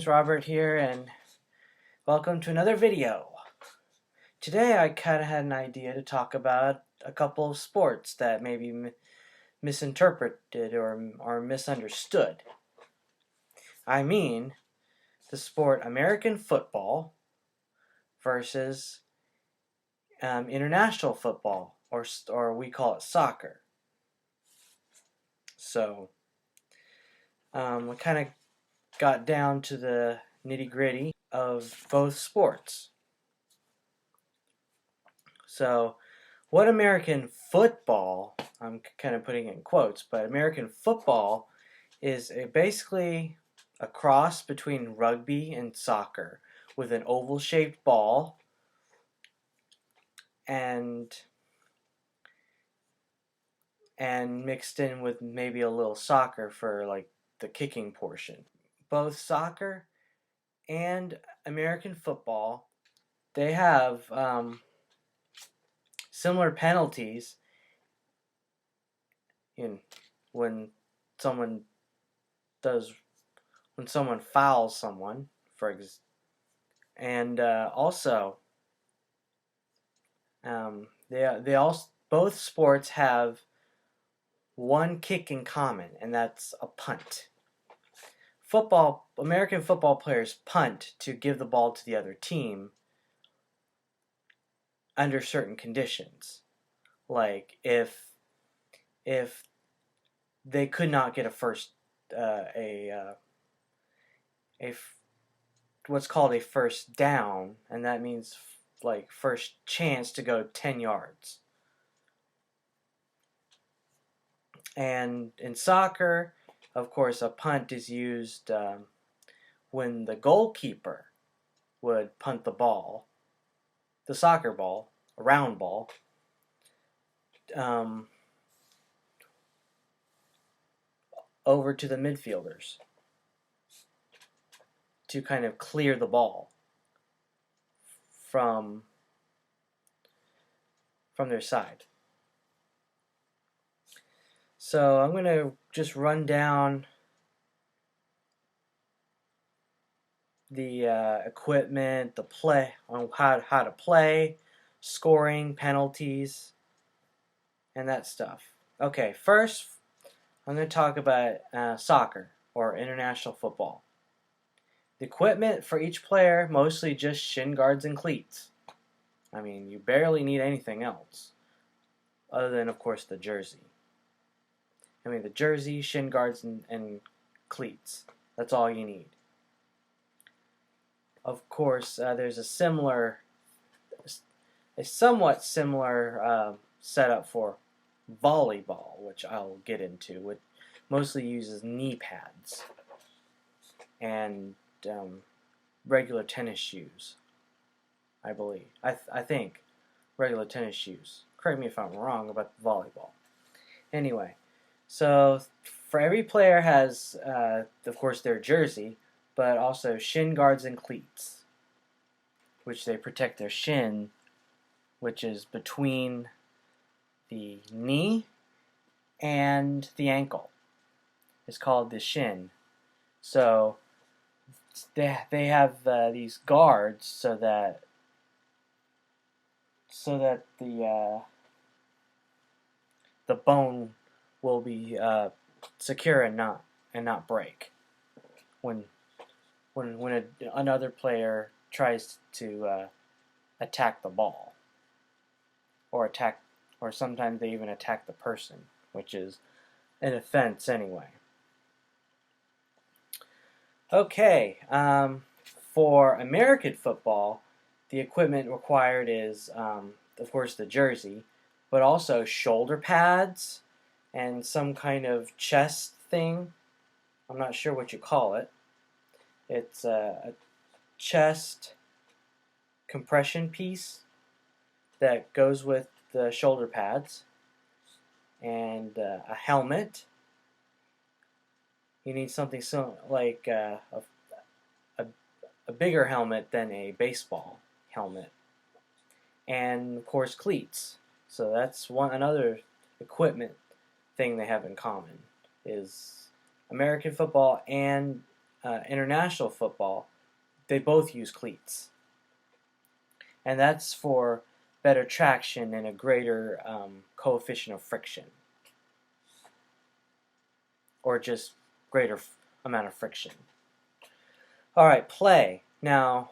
James Robert here, and welcome to another video. Today I kind of had an idea to talk about a couple of sports that may be misinterpreted or misunderstood. I mean the sport American football versus international football, or we call it soccer. So we kind of got down to the nitty-gritty of both sports. So, what American football, I'm kind of putting it in quotes, but American football is basically a cross between rugby and soccer with an oval-shaped ball and mixed in with maybe a little soccer for like the kicking portion. Both soccer and American football, they have similar penalties when someone fouls someone, and also both sports have one kick in common, and that's a punt. American football players punt to give the ball to the other team under certain conditions, like if they could not get what's called a first down, and that means like first chance to go 10 yards. And in soccer, of course, a punt is used when the goalkeeper would punt the ball, the soccer ball, a round ball, over to the midfielders to kind of clear the ball from their side. So I'm going to just run down the equipment, the play, on how to play, scoring, penalties, and that stuff. Okay, first I'm going to talk about soccer, or international football. The equipment for each player, mostly just shin guards and cleats. I mean, you barely need anything else, other than, of course, the jersey. I mean, the jersey, shin guards, and cleats. That's all you need. Of course, there's a somewhat similar setup for volleyball, which I'll get into. It mostly uses knee pads and regular tennis shoes, I believe. I think regular tennis shoes. Correct me if I'm wrong about volleyball. Anyway, so for every player has, of course, their jersey, but also shin guards and cleats, which they protect their shin, which is between the knee and the ankle. It's called the shin. So they have these guards so that the bone will be secure and not break when another player tries to attack the ball, or sometimes they even attack the person, which is an offense anyway. Okay, for American football, the equipment required is, of course, the jersey, but also shoulder pads and some kind of chest thing. I'm not sure what you call it. It's a chest compression piece that goes with the shoulder pads, and a helmet. You need something like a bigger helmet than a baseball helmet, and of course cleats. So that's another equipment thing they have in common, is American football and international football, they both use cleats. And that's for better traction and a greater coefficient of friction. Or just greater amount of friction. Alright, play. Now,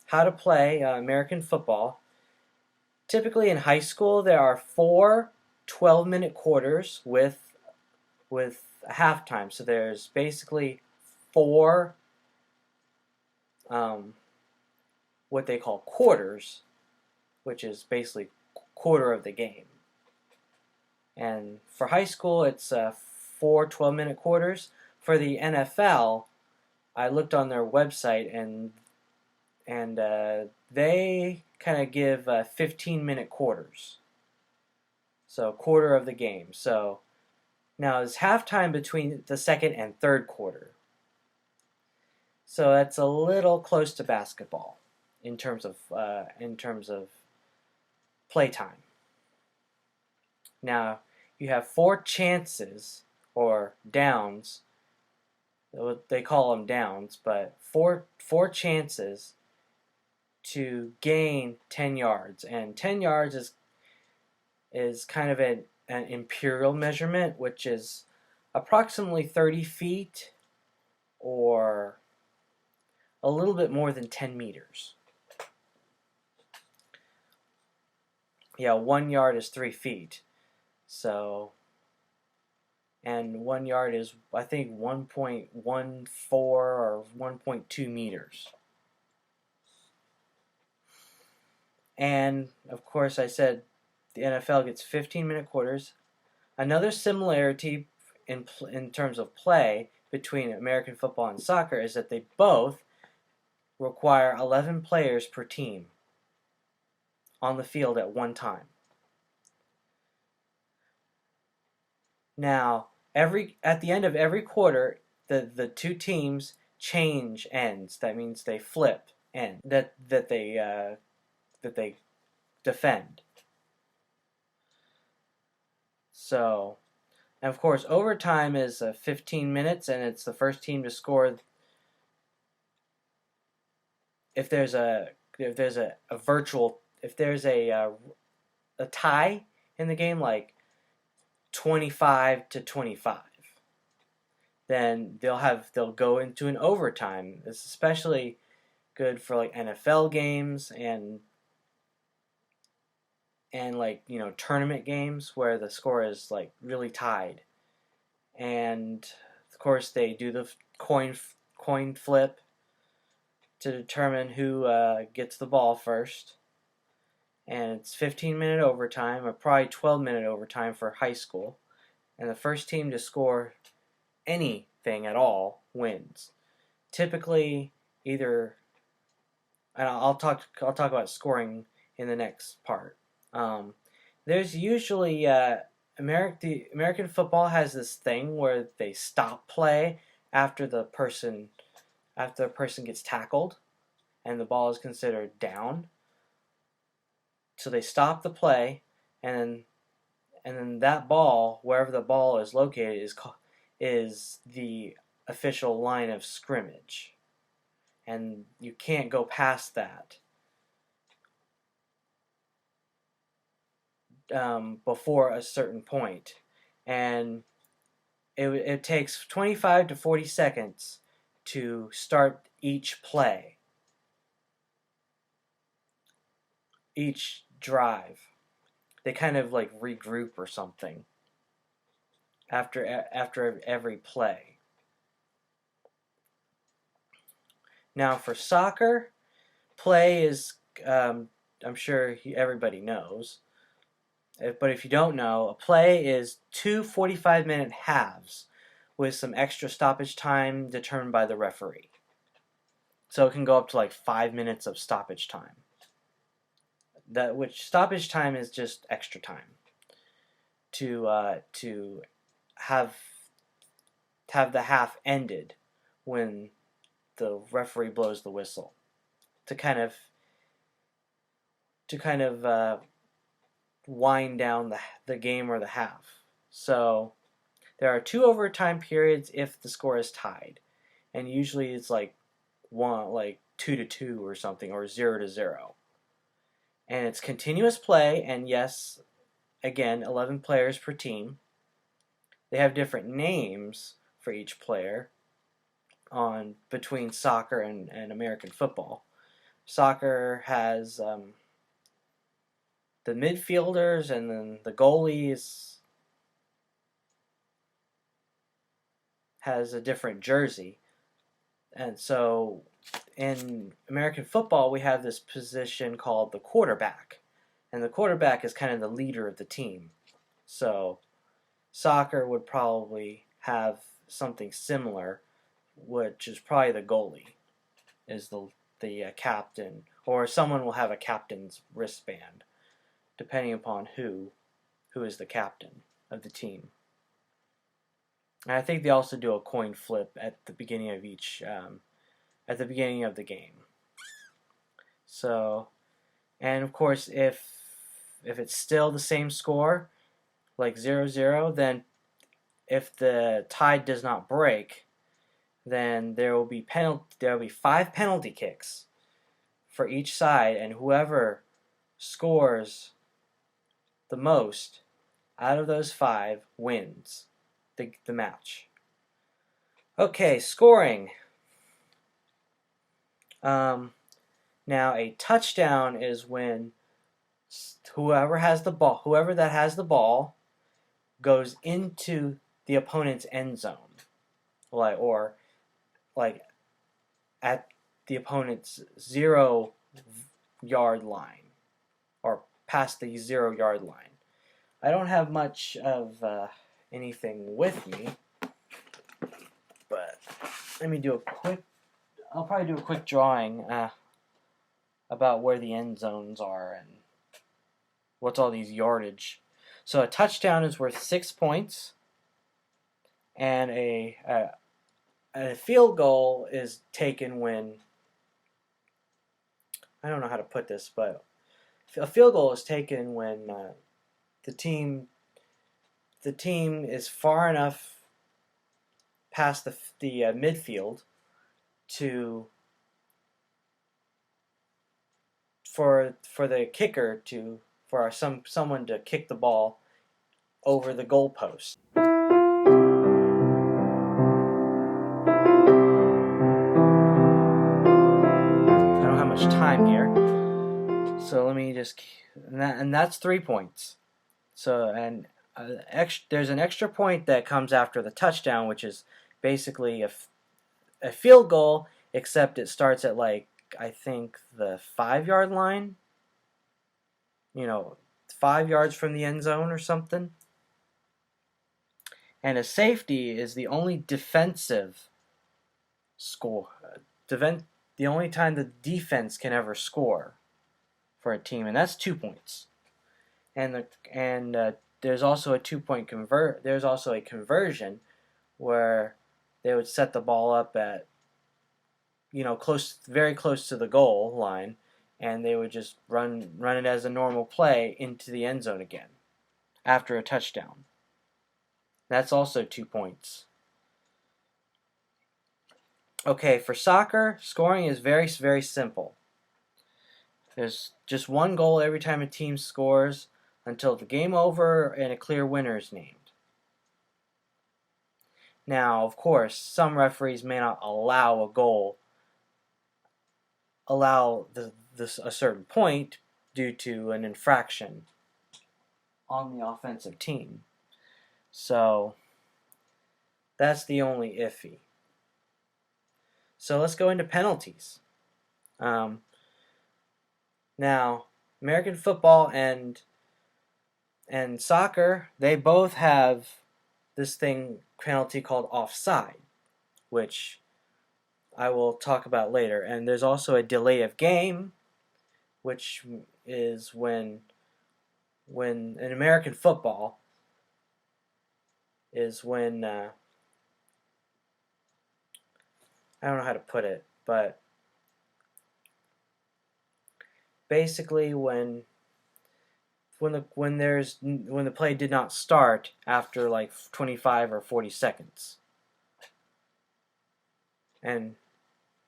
how to play American football. Typically in high school, there are 4 12-minute quarters with a halftime. So there's basically 4 what they call quarters, which is basically quarter of the game. And for high school, it's 4 12-minute quarters. For the NFL, I looked on their website, and they kind of give 15-minute quarters. So quarter of the game. So now it's halftime between the second and third quarter. So that's a little close to basketball in terms of playtime. Now you have 4 chances or downs. They call them downs, but four chances to gain 10 yards, and 10 yards is kind of an imperial measurement, which is approximately 30 feet or a little bit more than 10 meters. Yeah, 1 yard is 3 feet. So, and 1 yard is, I think, 1.14 or 1.2 meters. And, of course, I said the NFL gets 15-minute quarters. Another similarity in terms of play between American football and soccer is that they both require 11 players per team on the field at one time. Now, at the end of every quarter, the 2 teams change ends. That means they flip end that they defend. So, and of course, overtime is 15 minutes, and it's the first team to score. If there's a tie in the game, like 25-25, then they'll go into an overtime. It's especially good for like NFL games and like, you know, tournament games where the score is like really tied. And of course they do the coin flip to determine who gets the ball first. And it's 15-minute overtime, or probably 12-minute overtime for high school. And the first team to score anything at all wins. Typically, either, and I'll talk about scoring in the next part. There's usually American football has this thing where they stop play after the person gets tackled, and the ball is considered down. So they stop the play, and then that ball, wherever the ball is located, is the official line of scrimmage, and you can't go past that before a certain point. And it takes 25 to 40 seconds to start each play, each drive. They kind of like regroup or something after every play. Now for soccer, play is, I'm sure everybody knows, but if you don't know, a play is 2 45-minute halves with some extra stoppage time determined by the referee. So it can go up to like 5 minutes of stoppage time. Which stoppage time is just extra time to have the half ended when the referee blows the whistle, to kind of wind down the game or the half. So there are 2 overtime periods if the score is tied, and usually it's like 2-2 or something, or 0-0. And it's continuous play, and yes, again, 11 players per team. They have different names for each player on between soccer and American football. Soccer has the midfielders, and then the goalies has a different jersey. And so in American football, we have this position called the quarterback. And the quarterback is kind of the leader of the team. So soccer would probably have something similar, which is probably the goalie is the captain, or someone will have a captain's wristband, depending upon who is the captain of the team. And I think they also do a coin flip at the beginning of at the beginning of the game. So, and of course, if it's still the same score, like 0-0, then if the tie does not break, then there will be 5 penalty kicks for each side, and whoever scores the most out of those 5 wins the match. Okay, scoring. Now a touchdown is when whoever that has the ball goes into the opponent's end zone, or at the opponent's 0-yard line, or past the 0-yard line. I don't have much of anything with me, but let me do I'll probably do a quick drawing about where the end zones are and what's all these yardage. So a touchdown is worth 6 points, and a field goal is taken when, I don't know how to put this, but a field goal is taken when the team is far enough past the midfield for the kicker for someone to kick the ball over the goalpost. I don't have much time here, so let me just, and that's 3 points. So, and there's an extra point that comes after the touchdown, which is basically a field goal, except it starts at I think the 5-yard line. 5 yards from the end zone or something. And a safety is the only defensive score. The only time the defense can ever score for a team, and that's 2 points. And there's also a 2-point There's also a conversion where they would set the ball up at very close to the goal line, and they would just run it as a normal play into the end zone again after a touchdown. That's also 2 points. Okay, for soccer, scoring is very, very simple. There's just one goal every time a team scores until the game over and a clear winner is named. Now, of course, some referees may not allow a certain point due to an infraction on the offensive team. So that's the only iffy. So let's go into penalties. Now, American football and soccer, they both have this penalty called offside, which I will talk about later. And there's also a delay of game, which is when in American football is when I don't know how to put it, but basically when the play did not start after 25 or 40 seconds. and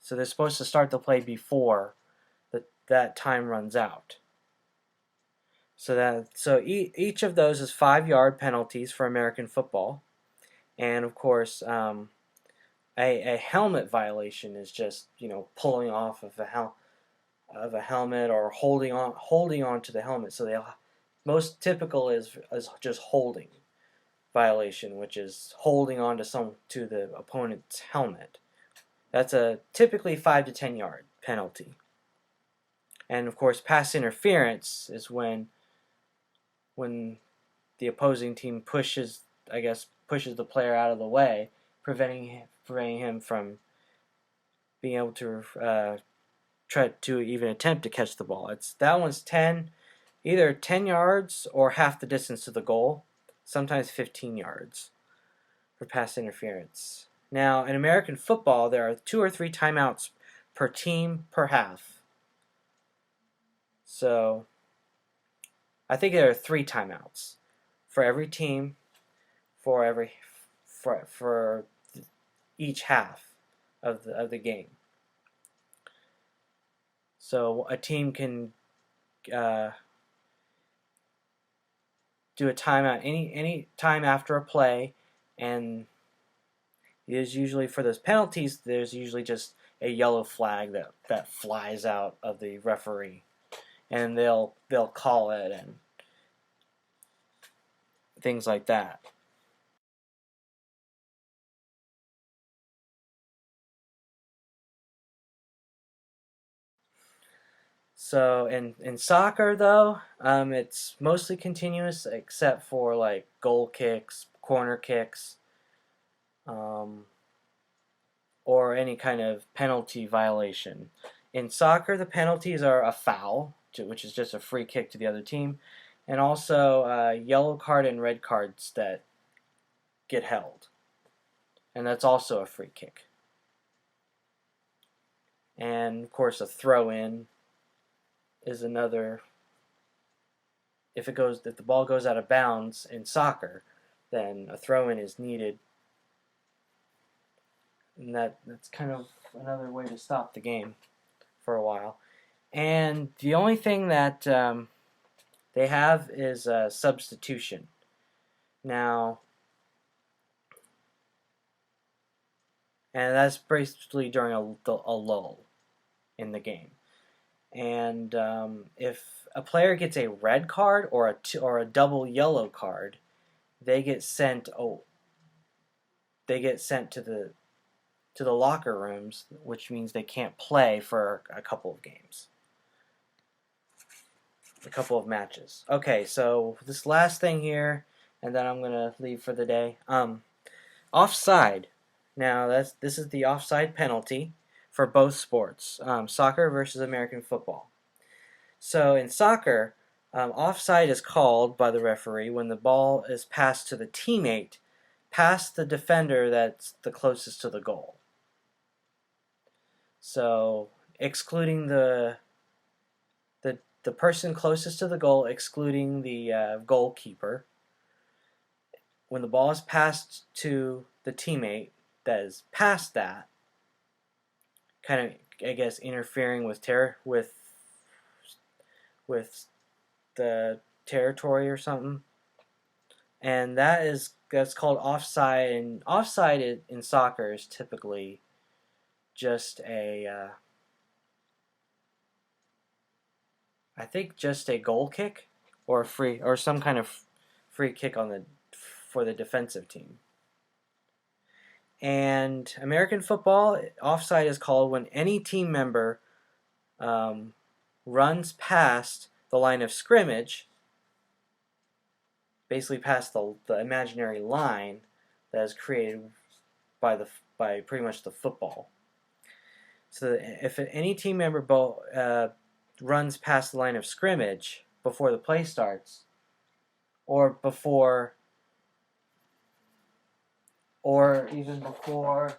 so they're supposed to start the play before that time runs out. So each of those is 5-yard penalties for American football, and of course, a helmet violation is just pulling off of a helmet or holding on to the helmet. So the most typical is just holding violation, which is holding on to the opponent's helmet. That's a typically 5 to 10 yard penalty. And of course, pass interference is when the opposing team pushes the player out of the way, preventing him from being able to try to even attempt to catch the ball. That one's either 10 yards or half the distance to the goal, sometimes 15 yards for pass interference. Now, in American football, there are 2 or 3 timeouts per team per half. So, I think there are 3 timeouts for every team for each half of the game. So a team can do a timeout any time after a play, and it is usually for those penalties. There's usually just a yellow flag that flies out of the referee, and they'll call it and things like that. So in soccer though, it's mostly continuous except for like goal kicks, corner kicks, or any kind of penalty violation. In soccer, the penalties are a foul, which is just a free kick to the other team, and also yellow card and red cards that get held, and that's also a free kick. And of course, a throw-in is another. If the ball goes out of bounds in soccer, then a throw-in is needed, and that's kind of another way to stop the game for a while. And the only thing that they have is substitution. Now, and that's basically during a lull in the game. And if a player gets a red card or a double yellow card, they get sent to the locker rooms, which means they can't play for a couple of games, a couple of matches. Okay, so this last thing here, and then I'm gonna leave for the day. Offside. Now this is the offside penalty for both sports, soccer versus American football. So in soccer, offside is called by the referee when the ball is passed to the teammate past the defender that's the closest to the goal. So excluding the person closest to the goal, excluding the goalkeeper. When the ball is passed to the teammate that is past that, kind of, I guess, interfering with the territory or something, and that's called offside. And offside in soccer is typically just I think just a goal kick or some kind of free kick for the defensive team. And American football, offside is called when any team member runs past the line of scrimmage, basically past the imaginary line that is created by pretty much the football. So if any team member runs past the line of scrimmage before the play starts, or even before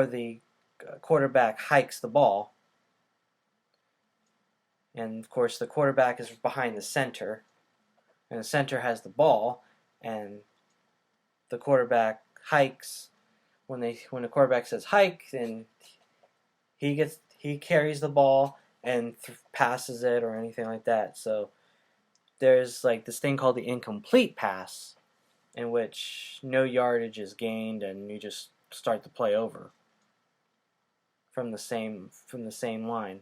the quarterback hikes the ball, and of course the quarterback is behind the center, and the center has the ball, and the quarterback hikes, when the quarterback says hike, then he carries the ball and passes it or anything like that. So there's like this thing called the incomplete pass, in which no yardage is gained and you just start the play over from the same line.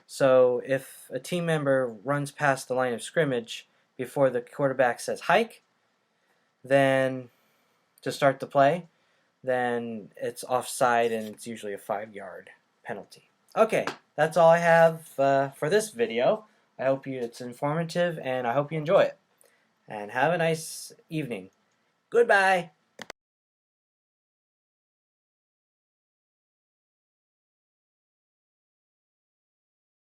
So if a team member runs past the line of scrimmage before the quarterback says hike, then to start the play, then it's offside and it's usually a 5-yard penalty. Okay, that's all I have for this video. I hope it's informative and I hope you enjoy it. And have a nice evening. Goodbye.